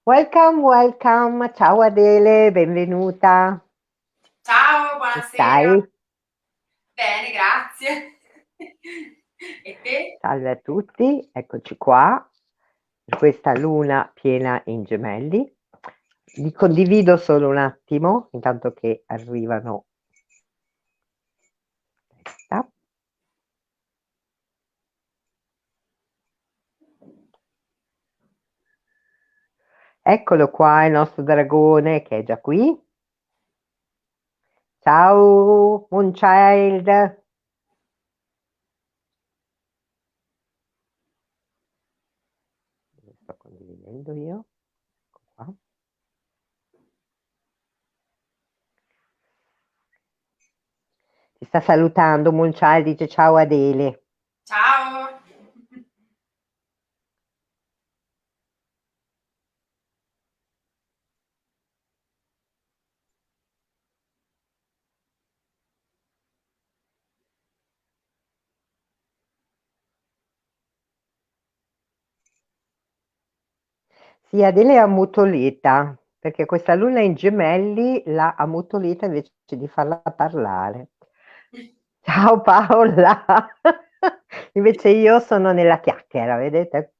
Welcome, welcome. Ciao Adele, benvenuta. Ciao, Come buonasera. stai? Bene, grazie. E te? Salve a tutti, eccoci qua in questa luna piena in gemelli. Vi condivido solo un attimo, intanto che arrivano. Aspetta. Eccolo qua il nostro dragone che è già qui. Ciao, Moonchild. Lo sto condividendo io. Ecco qua. Ti sta salutando Moonchild, dice ciao Adele. Ciao. Sì, Adele è ammutolita, perché questa luna in gemelli l'ha ammutolita invece di farla parlare. Ciao Paola! Invece io sono nella chiacchiera, vedete?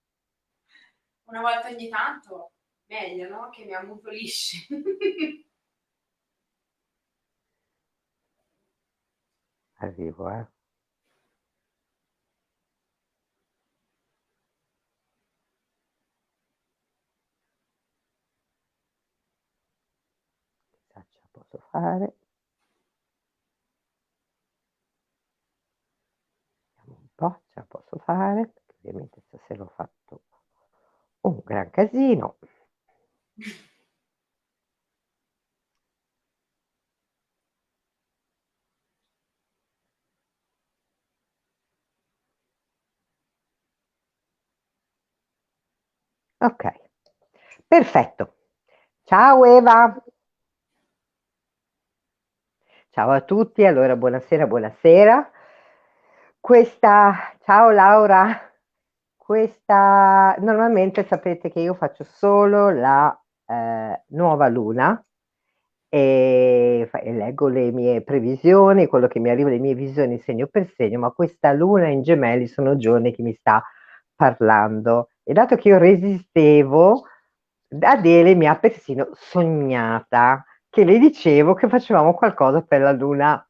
Una volta ogni tanto, meglio, no? Che mi ammutolisci. Arrivo, eh. Chissà ce la posso fare. Vediamo un po', ce la posso fare, perché ovviamente stasera ho fatto un gran casino. Ok, perfetto. Ciao Eva! Ciao a tutti, allora buonasera, buonasera. Ciao Laura, normalmente sapete che io faccio solo la nuova luna e leggo le mie previsioni, quello che mi arriva, le mie visioni segno per segno, ma questa luna in gemelli sono giorni che mi sta parlando. E dato che io resistevo, Adele mi ha persino sognata che le dicevo che facevamo qualcosa per la luna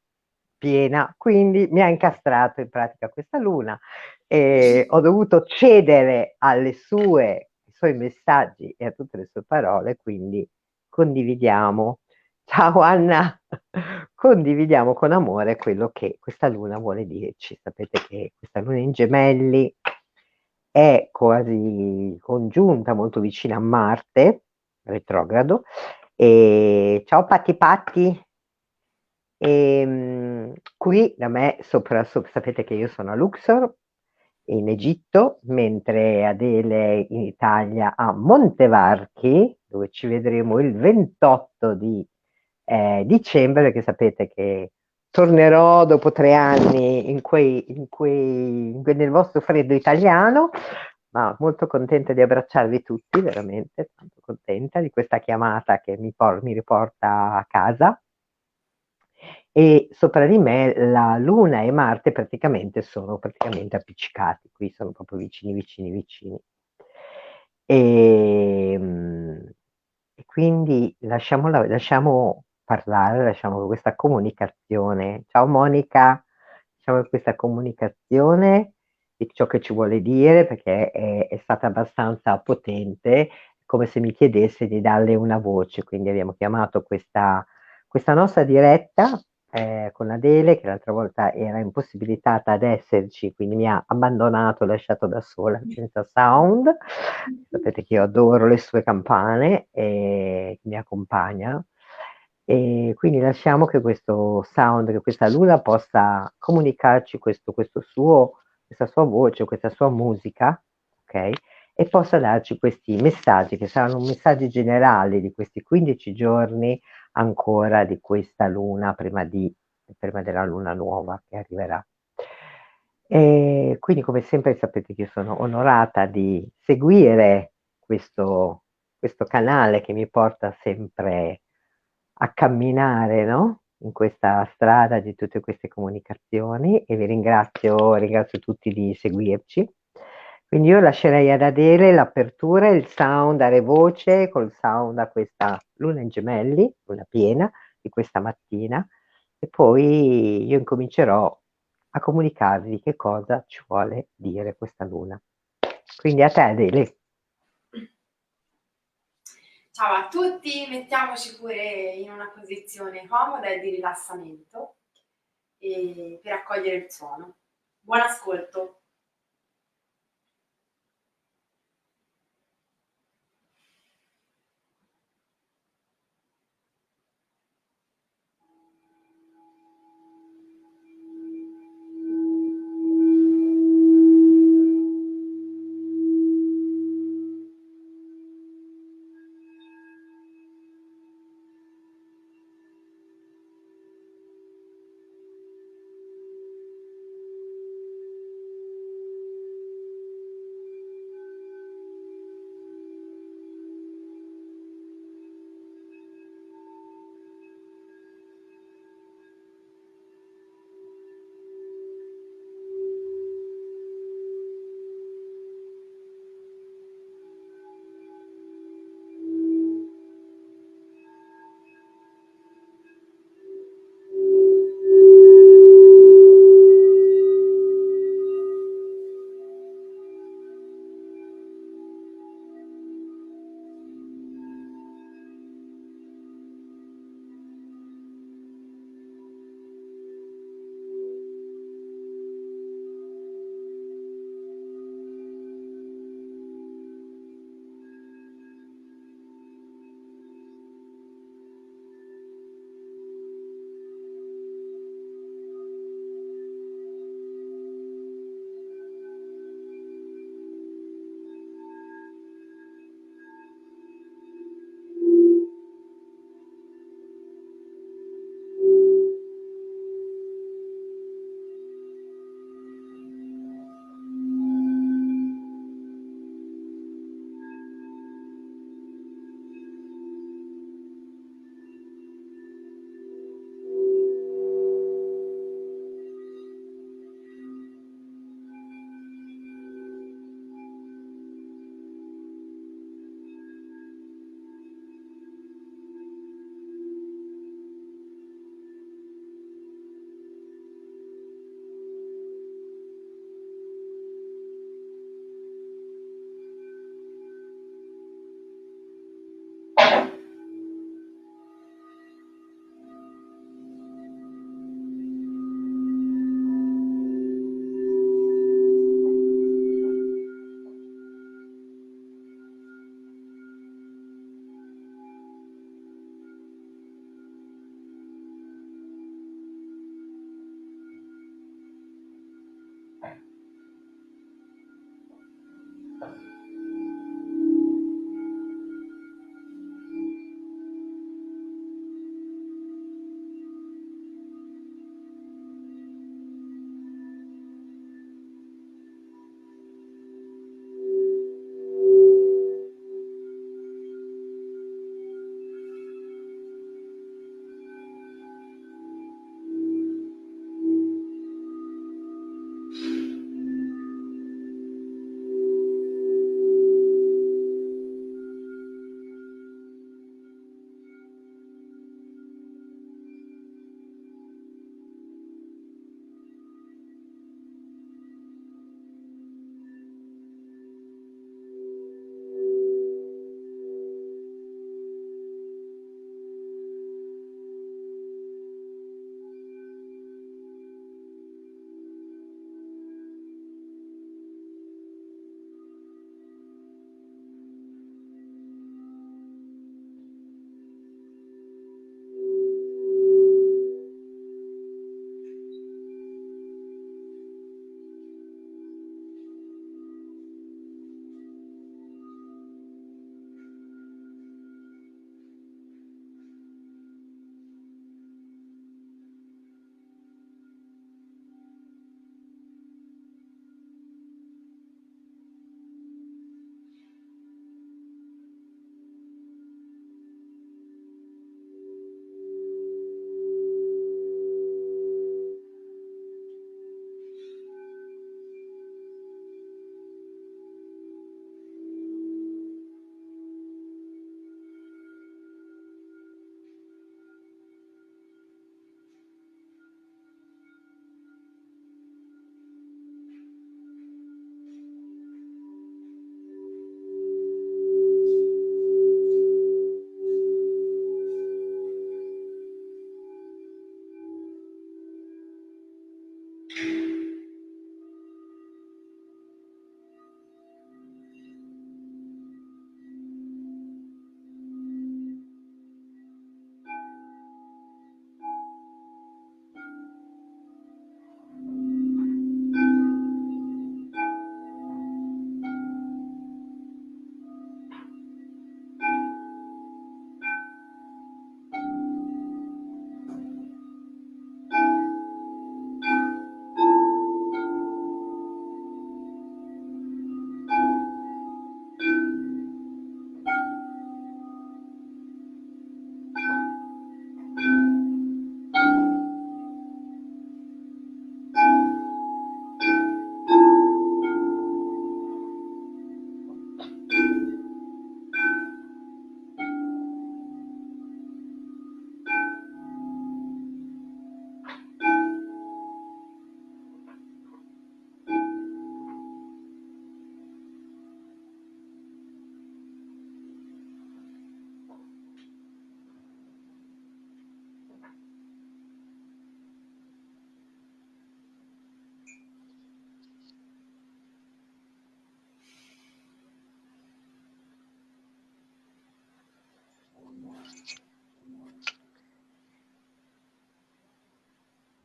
piena, quindi mi ha incastrato in pratica questa luna e ho dovuto cedere ai suoi messaggi e a tutte le sue parole, quindi condividiamo. Ciao Anna, condividiamo con amore quello che questa luna vuole dirci. Sapete che questa luna in gemelli è quasi congiunta, molto vicina a Marte, retrogrado. E ciao Patti Patti. Qui da me, sapete che io sono a Luxor, in Egitto, mentre Adele in Italia a Montevarchi, dove ci vedremo il 28 di dicembre, perché sapete che tornerò dopo 3 anni nel vostro freddo italiano, ma molto contenta di abbracciarvi tutti, veramente tanto contenta di questa chiamata che mi riporta a casa. E sopra di me la Luna e Marte praticamente sono praticamente appiccicati, qui sono proprio vicini, vicini, vicini. E, mm, e quindi lasciamo parlare, lasciamo questa comunicazione. Ciao Monica, lasciamo questa comunicazione di ciò che ci vuole dire, perché è stata abbastanza potente, come se mi chiedesse di darle una voce. Quindi abbiamo chiamato questa nostra diretta con Adele, che l'altra volta era impossibilitata ad esserci, quindi mi ha abbandonato, lasciato da sola, senza sound. Sapete che io adoro le sue campane e mi accompagna. E quindi lasciamo che questo sound, che questa luna possa comunicarci questa sua voce, questa sua musica, ok? E possa darci questi messaggi, che saranno messaggi generali di questi 15 giorni ancora di questa luna prima della luna nuova che arriverà. E quindi, come sempre, sapete che io sono onorata di seguire questo, questo canale che mi porta sempre a camminare, no? In questa strada di tutte queste comunicazioni e ringrazio tutti di seguirci. Quindi io lascerei ad Adele l'apertura, il sound, dare voce col sound a questa luna in gemelli, luna piena di questa mattina, e poi io incomincerò a comunicarvi che cosa ci vuole dire questa luna. Quindi a te Adele. Ciao a tutti, mettiamoci pure in una posizione comoda e di rilassamento per accogliere il suono. Buon ascolto.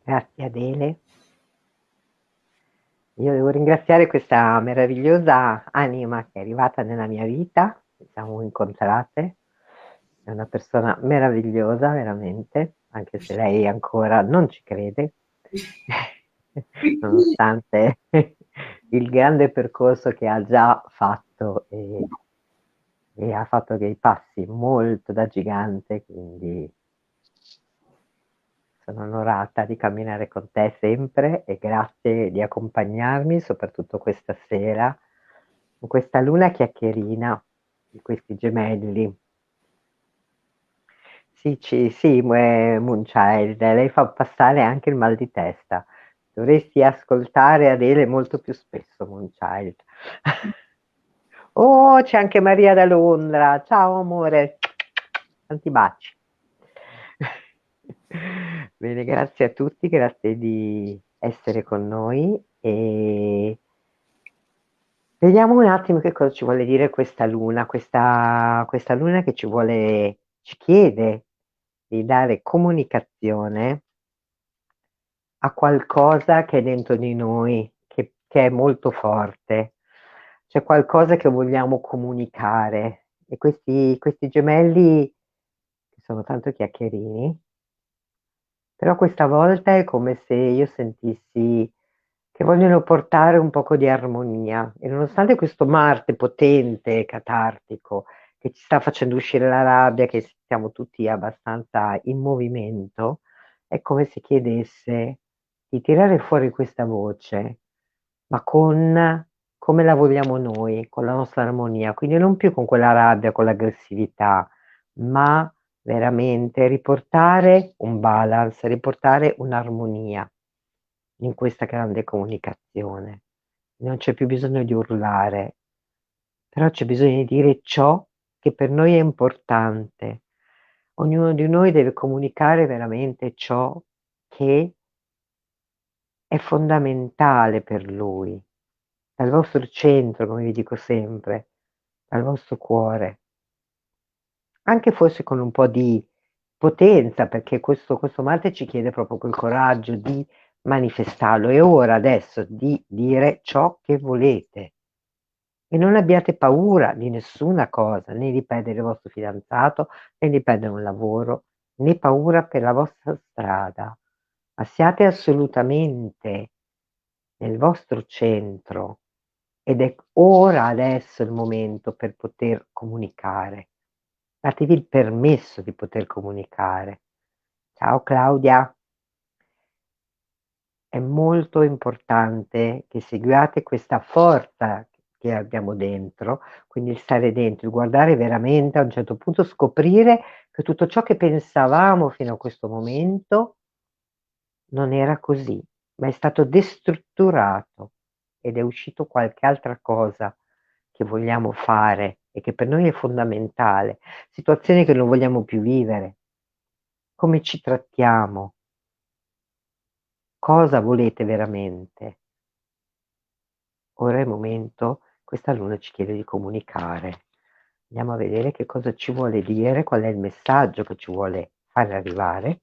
Grazie Adele. Io devo ringraziare questa meravigliosa anima che è arrivata nella mia vita, ci siamo incontrate, è una persona meravigliosa veramente, anche se lei ancora non ci crede, nonostante il grande percorso che ha già fatto e ha fatto dei passi molto da gigante, quindi sono onorata di camminare con te sempre e grazie di accompagnarmi, soprattutto questa sera, con questa luna chiacchierina di questi gemelli. Sì, Moonchild, lei fa passare anche il mal di testa. Dovresti ascoltare Adele molto più spesso, Moonchild. Oh, c'è anche Maria da Londra. Ciao amore. Tanti baci. Bene, grazie a tutti, grazie di essere con noi e vediamo un attimo che cosa ci vuole dire questa luna, questa luna che ci chiede di dare comunicazione a qualcosa che è dentro di noi, che è molto forte. C'è qualcosa che vogliamo comunicare e questi gemelli, che sono tanto chiacchierini, però questa volta è come se io sentissi che vogliono portare un poco di armonia e nonostante questo Marte potente, catartico, che ci sta facendo uscire la rabbia, che siamo tutti abbastanza in movimento, è come se chiedesse di tirare fuori questa voce, ma con come la vogliamo noi, con la nostra armonia, quindi non più con quella rabbia, con l'aggressività, ma veramente riportare un balance, riportare un'armonia in questa grande comunicazione. Non c'è più bisogno di urlare, però c'è bisogno di dire ciò che per noi è importante. Ognuno di noi deve comunicare veramente ciò che è fondamentale per lui, dal vostro centro, come vi dico sempre, dal vostro cuore. Anche forse con un po' di potenza, perché questo Marte ci chiede proprio quel coraggio di manifestarlo. È ora adesso di dire ciò che volete e non abbiate paura di nessuna cosa, né di perdere il vostro fidanzato, né di perdere un lavoro, né paura per la vostra strada, ma siate assolutamente nel vostro centro ed è ora adesso il momento per poter comunicare. Datevi il permesso di poter comunicare. Ciao Claudia, è molto importante che seguiate questa forza che abbiamo dentro, quindi il stare dentro, il guardare veramente a un certo punto, scoprire che tutto ciò che pensavamo fino a questo momento non era così, ma è stato destrutturato ed è uscito qualche altra cosa che vogliamo fare e che per noi è fondamentale, situazioni che non vogliamo più vivere, come ci trattiamo, cosa volete veramente. Ora è il momento, questa luna ci chiede di comunicare. Andiamo a vedere che cosa ci vuole dire, qual è il messaggio che ci vuole fare arrivare.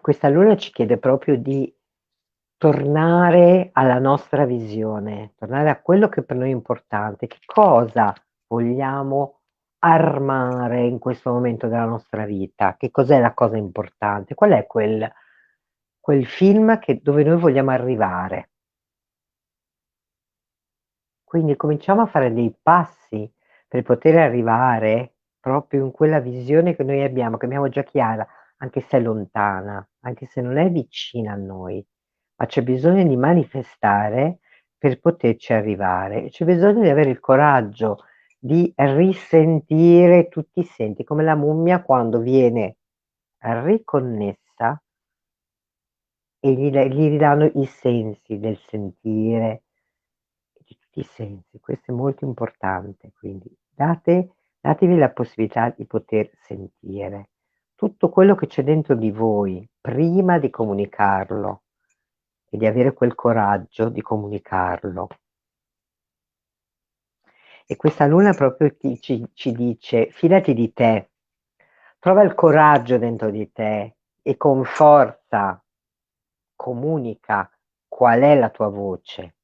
Questa luna ci chiede proprio di tornare alla nostra visione, tornare a quello che per noi è importante, che cosa vogliamo armare in questo momento della nostra vita, che cos'è la cosa importante, qual è quel film dove noi vogliamo arrivare. Quindi cominciamo a fare dei passi per poter arrivare proprio in quella visione che noi abbiamo, che abbiamo già chiara, anche se è lontana, anche se non è vicina a noi, ma c'è bisogno di manifestare per poterci arrivare. C'è bisogno di avere il coraggio di risentire tutti i sensi, come la mummia quando viene riconnessa e gli ridanno i sensi del sentire, di tutti i sensi. Questo è molto importante, quindi datevi la possibilità di poter sentire tutto quello che c'è dentro di voi prima di comunicarlo e di avere quel coraggio di comunicarlo. E questa luna proprio ci dice, fidati di te, Trova il coraggio dentro di te e con forza comunica qual è la tua voce,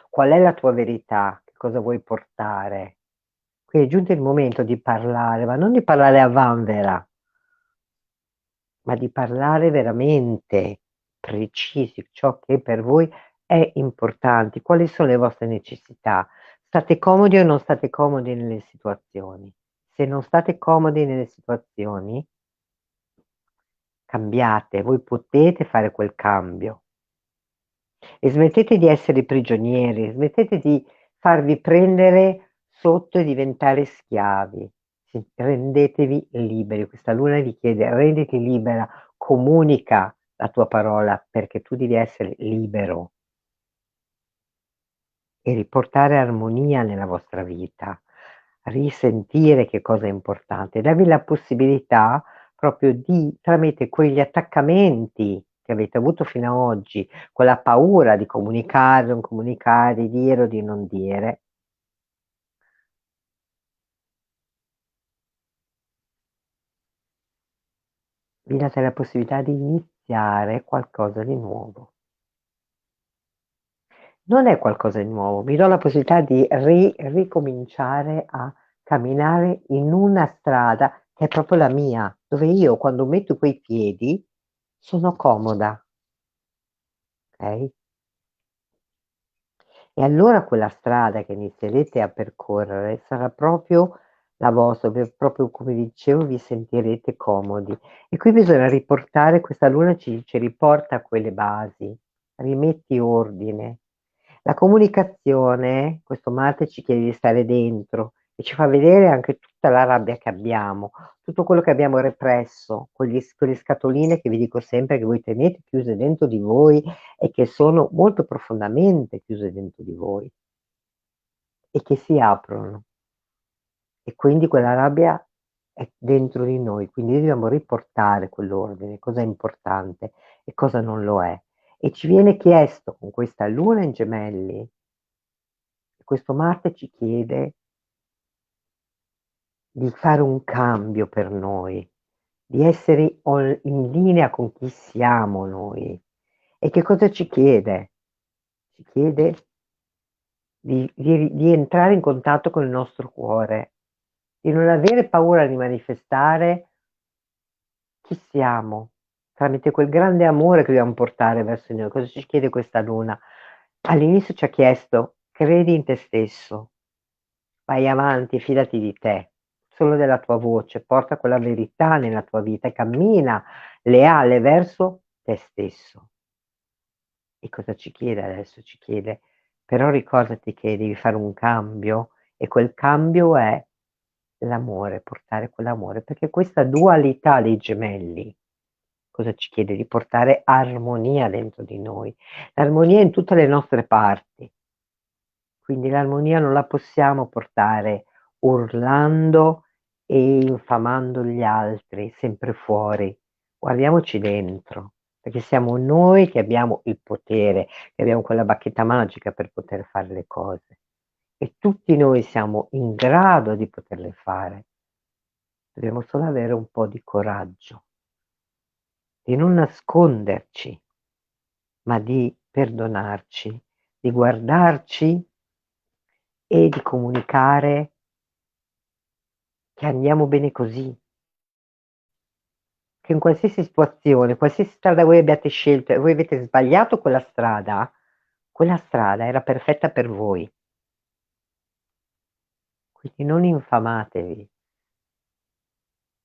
qual è la tua verità, che cosa vuoi portare. Quindi è giunto il momento di parlare, ma non di parlare a vanvera, ma di parlare veramente precisi, ciò che per voi è importante, quali sono le vostre necessità. State comodi o non state comodi nelle situazioni? Se non state comodi nelle situazioni, cambiate, voi potete fare quel cambio e smettete di essere prigionieri, smettete di farvi prendere sotto e diventare schiavi. Rendetevi liberi. Questa luna vi chiede, renditi libera, comunica la tua parola perché tu devi essere libero e riportare armonia nella vostra vita, risentire che cosa è importante, darvi la possibilità proprio di, tramite quegli attaccamenti che avete avuto fino a oggi, quella paura di comunicare, non comunicare, di dire o di non dire, vi date la possibilità di iniziare qualcosa di nuovo. Non è qualcosa di nuovo, mi do la possibilità di ricominciare a camminare in una strada che è proprio la mia, dove io quando metto quei piedi sono comoda, ok? E allora quella strada che inizierete a percorrere sarà proprio la vostra, proprio come dicevo, vi sentirete comodi. E qui bisogna riportare, questa luna ci dice riporta a quelle basi, rimetti ordine. La comunicazione, questo Marte ci chiede di stare dentro e ci fa vedere anche tutta la rabbia che abbiamo, tutto quello che abbiamo represso, quelle scatoline che vi dico sempre che voi tenete chiuse dentro di voi e che sono molto profondamente chiuse dentro di voi e che si aprono. E quindi quella rabbia è dentro di noi, quindi dobbiamo riportare quell'ordine, cosa è importante e cosa non lo è. E ci viene chiesto con questa luna in gemelli, questo Marte ci chiede di fare un cambio per noi, di essere in linea con chi siamo noi. E che cosa ci chiede? Ci chiede di entrare in contatto con il nostro cuore, di non avere paura di manifestare chi siamo, tramite quel grande amore che dobbiamo portare verso di noi. Cosa ci chiede questa luna? All'inizio ci ha chiesto, credi in te stesso, vai avanti, fidati di te, solo della tua voce, porta quella verità nella tua vita e cammina leale verso te stesso. E cosa ci chiede adesso? Ci chiede, però ricordati che devi fare un cambio e quel cambio è l'amore, portare quell'amore, perché questa dualità dei gemelli, cosa ci chiede? Di portare armonia dentro di noi, l'armonia in tutte le nostre parti. Quindi l'armonia non la possiamo portare urlando e infamando gli altri, sempre fuori. Guardiamoci dentro, perché siamo noi che abbiamo il potere, che abbiamo quella bacchetta magica per poter fare le cose. E tutti noi siamo in grado di poterle fare. Dobbiamo solo avere un po' di coraggio, di non nasconderci, ma di perdonarci, di guardarci e di comunicare che andiamo bene così, che in qualsiasi situazione, qualsiasi strada voi abbiate scelto e voi avete sbagliato quella strada era perfetta per voi. Quindi non infamatevi.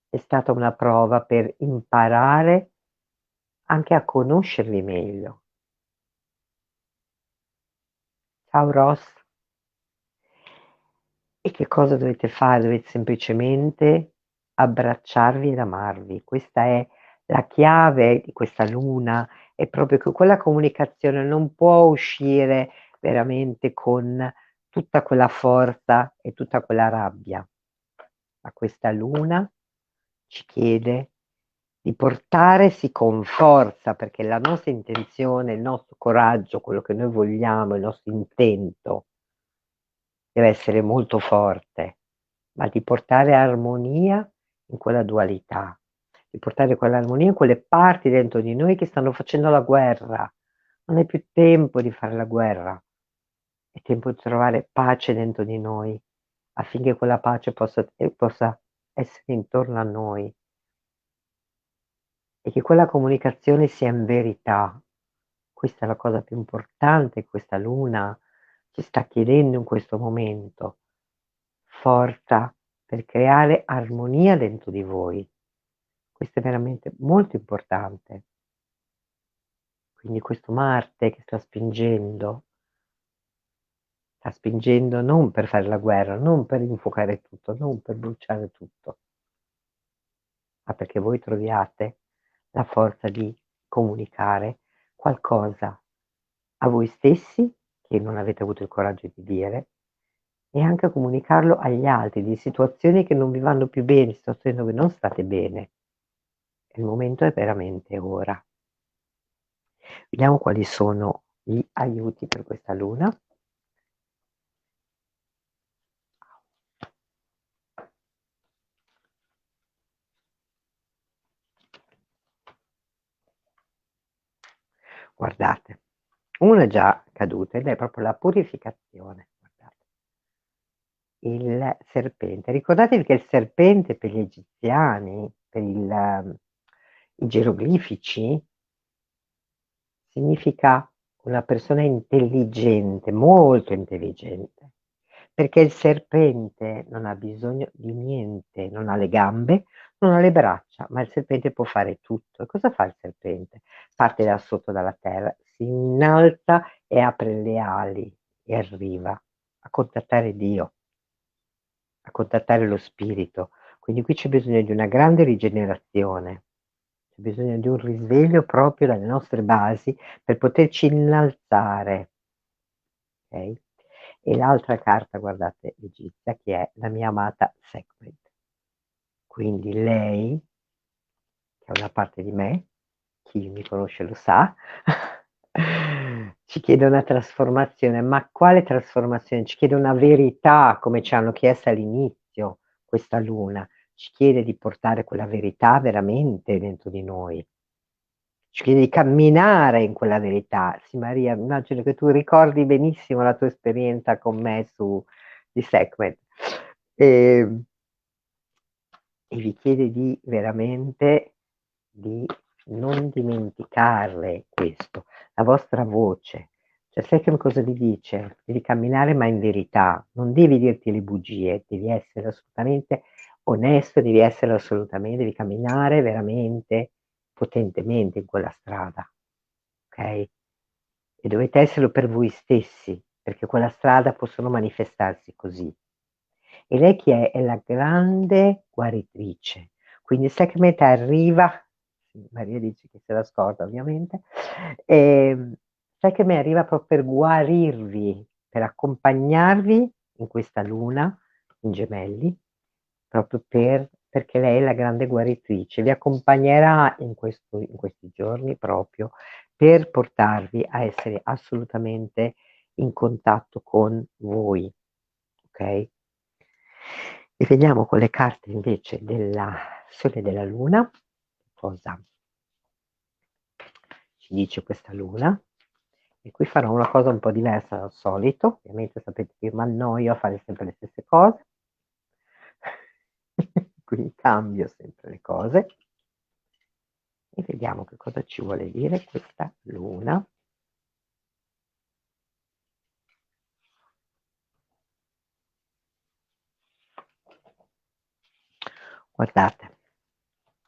È stata una prova per imparare anche a conoscervi meglio. Ciao Ross. E che cosa dovete fare? Dovete semplicemente abbracciarvi ed amarvi. Questa è la chiave di questa luna, è proprio che quella comunicazione non può uscire veramente con tutta quella forza e tutta quella rabbia. Ma questa luna ci chiede di portarsi con forza, perché la nostra intenzione, il nostro coraggio, quello che noi vogliamo, il nostro intento deve essere molto forte, ma di portare armonia in quella dualità. di portare quell'armonia in quelle parti dentro di noi che stanno facendo la guerra. Non è più tempo di fare la guerra, è tempo di trovare pace dentro di noi, affinché quella pace possa essere intorno a noi e che quella comunicazione sia in verità. Questa è la cosa più importante che questa luna ci sta chiedendo in questo momento. Forza per creare armonia dentro di voi. Questo è veramente molto importante. Quindi questo Marte che sta spingendo non per fare la guerra, non per infuocare tutto, non per bruciare tutto, ma perché voi troviate la forza di comunicare qualcosa a voi stessi che non avete avuto il coraggio di dire e anche comunicarlo agli altri di situazioni che non vi vanno più bene, situazioni dove non state bene. Il momento è veramente ora. Vediamo quali sono gli aiuti per questa luna. Guardate, una è già caduta ed è proprio la purificazione. Guardate. Il serpente. Ricordatevi che il serpente per gli egiziani, per i geroglifici, significa una persona intelligente, molto intelligente, perché il serpente non ha bisogno di niente, non ha le gambe, non ha le braccia, ma il serpente può fare tutto. E cosa fa il serpente? Parte da sotto dalla terra, si innalza e apre le ali e arriva a contattare Dio, a contattare lo spirito. Quindi qui c'è bisogno di una grande rigenerazione, c'è bisogno di un risveglio proprio dalle nostre basi per poterci innalzare. Okay? E l'altra carta, guardate, egizia, che è la mia amata Sekhmet. Quindi lei, che è una parte di me, chi mi conosce lo sa, ci chiede una trasformazione, ma quale trasformazione? Ci chiede una verità, come ci hanno chiesto all'inizio questa luna, ci chiede di portare quella verità veramente dentro di noi. Ci chiede di camminare in quella verità. Sì, Maria, immagino che tu ricordi benissimo la tua esperienza con me di Sekhmet. E vi chiede di veramente di non dimenticarle questo, la vostra voce. Cioè, Sekhmet cosa vi dice? Devi camminare ma in verità, non devi dirti le bugie, devi essere assolutamente onesto, devi camminare veramente potentemente in quella strada, ok? E dovete esserlo per voi stessi, perché quella strada può solo manifestarsi così. E lei chi è? È la grande guaritrice. Quindi Sekhmet arriva, sì, Maria dice che se la scorda ovviamente, Sekhmet arriva proprio per guarirvi, per accompagnarvi in questa luna, in gemelli, proprio perché lei è la grande guaritrice, vi accompagnerà in questi giorni proprio per portarvi a essere assolutamente in contatto con voi, ok? E vediamo con le carte invece della Sole e della Luna, cosa ci dice questa Luna. E qui farò una cosa un po' diversa dal solito, ovviamente sapete che mi annoio a fare sempre le stesse cose, quindi cambio sempre le cose e vediamo che cosa ci vuole dire questa Luna. Guardate,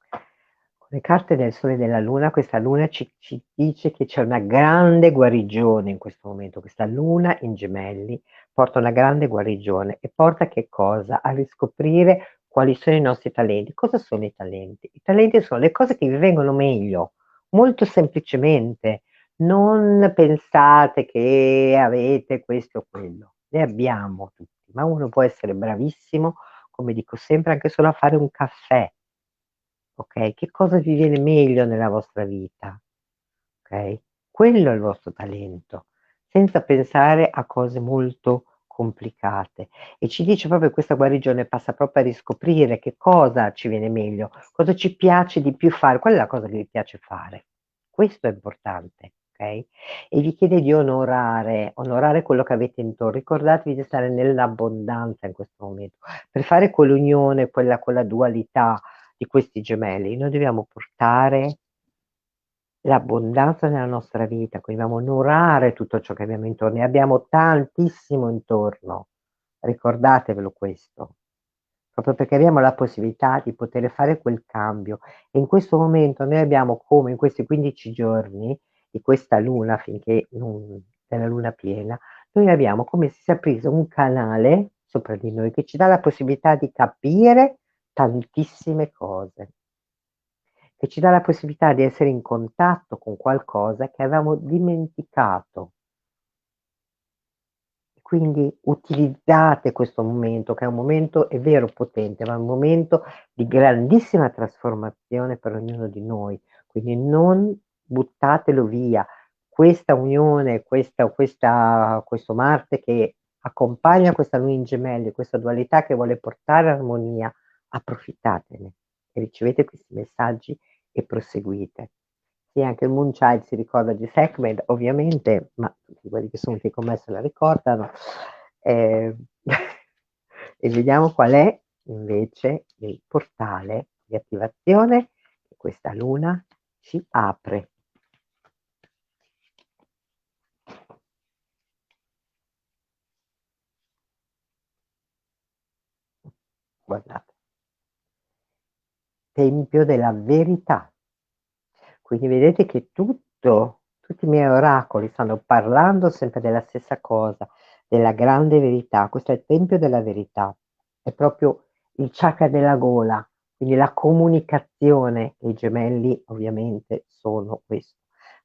con le carte del Sole e della Luna, questa Luna ci dice che c'è una grande guarigione in questo momento. Questa Luna in Gemelli porta una grande guarigione e porta che cosa? A riscoprire quali sono i nostri talenti. Cosa sono i talenti? I talenti sono le cose che vi vengono meglio, molto semplicemente. Non pensate che avete questo o quello, le abbiamo tutti, ma uno può essere bravissimo, come dico sempre, anche solo a fare un caffè. Ok? Che cosa vi viene meglio nella vostra vita? Ok? Quello è il vostro talento, senza pensare a cose molto complicate. E ci dice proprio che questa guarigione passa proprio a riscoprire che cosa ci viene meglio, cosa ci piace di più fare, qual è la cosa che vi piace fare. Questo è importante, ok? E vi chiede di onorare quello che avete intorno. Ricordatevi di stare nell'abbondanza in questo momento. Per fare quell'unione, quella dualità di questi gemelli, noi dobbiamo portare l'abbondanza nella nostra vita, quindi dobbiamo onorare tutto ciò che abbiamo intorno e abbiamo tantissimo intorno, ricordatevelo questo, proprio perché abbiamo la possibilità di poter fare quel cambio e in questo momento noi abbiamo come in questi 15 giorni di questa luna finché della luna piena, noi abbiamo come se si aprisse un canale sopra di noi che ci dà la possibilità di capire tantissime cose, che ci dà la possibilità di essere in contatto con qualcosa che avevamo dimenticato. Quindi utilizzate questo momento, che è un momento, è vero, potente, ma è un momento di grandissima trasformazione per ognuno di noi. Quindi non buttatelo via. Questa unione, questo Marte che accompagna questa luna in gemelli, questa dualità che vuole portare armonia, approfittatene e ricevete questi messaggi e proseguite. Sì, anche il Moonchild si ricorda di Sekhmet, ovviamente, ma tutti quelli che sono qui con me se la ricordano. Eh, e vediamo qual è invece il portale di attivazione che questa luna ci apre. Guardate, Tempio della verità. Quindi vedete che tutti i miei oracoli stanno parlando sempre della stessa cosa, della grande verità. Questo è il Tempio della verità, è proprio il chakra della gola, quindi la comunicazione, e i gemelli ovviamente sono questo.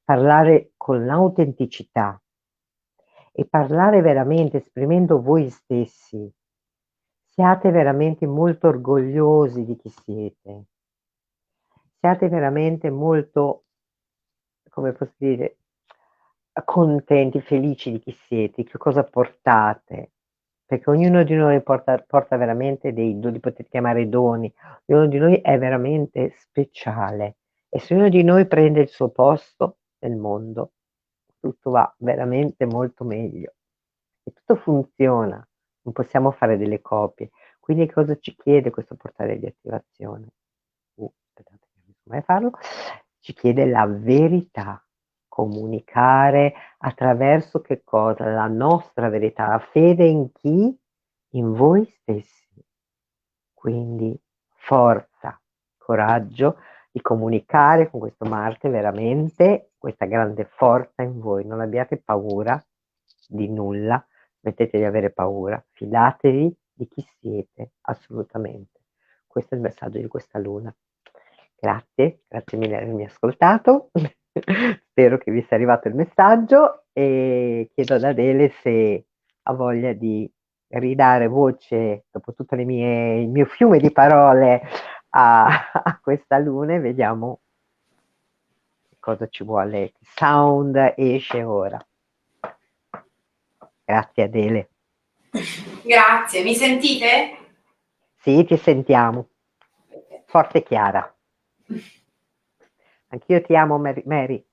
Parlare con l'autenticità e parlare veramente esprimendo voi stessi. Siate veramente molto orgogliosi di chi siete. Siate veramente molto, come posso dire, contenti, felici di chi siete, di che cosa portate, perché ognuno di noi porta veramente dei doni, li potete chiamare doni, ognuno di noi è veramente speciale e se ognuno di noi prende il suo posto nel mondo, tutto va veramente molto meglio e tutto funziona, non possiamo fare delle copie. Quindi cosa ci chiede questo portale di attivazione? Aspettate, non riesco mai a farlo. Ci chiede la verità, comunicare attraverso che cosa? La nostra verità, la fede in chi? In voi stessi. Quindi forza, coraggio di comunicare con questo Marte veramente questa grande forza in voi. Non abbiate paura di nulla, smettete di avere paura, fidatevi di chi siete, assolutamente. Questo è il messaggio di questa luna. Grazie mille di avermi ascoltato. Spero che vi sia arrivato il messaggio e chiedo ad Adele se ha voglia di ridare voce dopo tutto il mio fiume di parole a questa luna e vediamo cosa ci vuole, che sound esce ora. Grazie Adele. Grazie, mi sentite? Sì, ti sentiamo. Forte e chiara. Anch'io ti amo, Mary.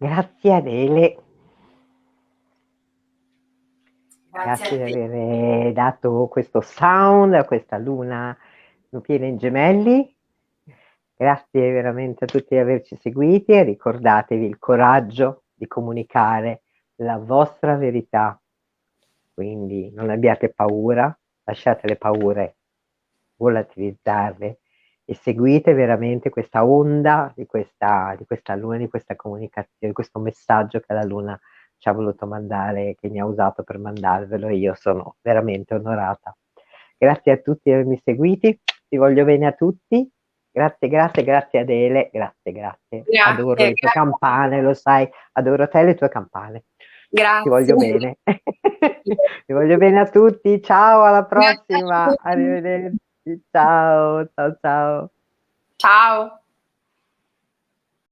Grazie Adele. Grazie Grazie a di te. aver dato questo sound a questa luna piena in gemelli. Grazie veramente a tutti di averci seguiti e ricordatevi il coraggio di comunicare la vostra verità. Quindi non abbiate paura, lasciate le paure, volatilizzarle e seguite veramente questa onda di questa luna, di questa comunicazione, di questo messaggio che la luna ci ha voluto mandare, che mi ha usato per mandarvelo e io sono veramente onorata. Grazie a tutti di avermi seguiti, vi voglio bene a tutti. Grazie, grazie, grazie Adele, grazie, grazie. Adoro Grazie, le tue campane, lo sai, adoro te e le tue campane. Ti voglio grazie. bene. Ti voglio bene a tutti. Ciao, alla Grazie a prossima. tutti. Arrivederci. Ciao, ciao, ciao. Ciao.